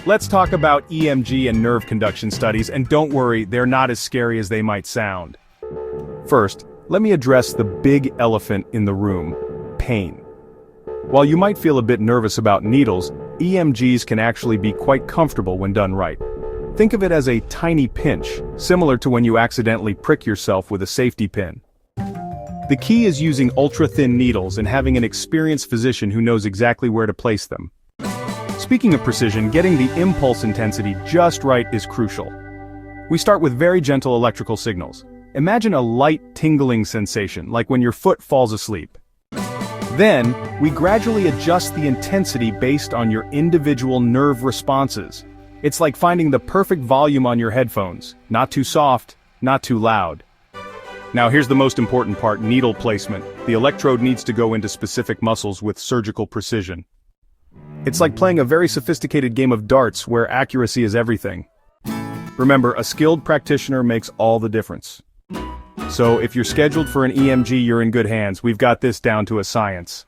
Let's talk about EMG and nerve conduction studies, and don't worry, they're not as scary as they might sound. First, let me address the big elephant in the room: pain. While you might feel a bit nervous about needles, EMGs can actually be quite comfortable when done right. Think of it as a tiny pinch, similar to when you accidentally prick yourself with a safety pin. The key is using ultra-thin needles and having an experienced physician who knows exactly where to place them. Speaking of precision, getting the impulse intensity just right is crucial. We start with very gentle electrical signals. Imagine a light tingling sensation, like when your foot falls asleep. Then, we gradually adjust the intensity based on your individual nerve responses. It's like finding the perfect volume on your headphones. Not too soft, not too loud. Now here's the most important part: needle placement. The electrode needs to go into specific muscles with surgical precision. It's like playing a very sophisticated game of darts where accuracy is everything. Remember, a skilled practitioner makes all the difference. So if you're scheduled for an EMG, you're in good hands. We've got this down to a science.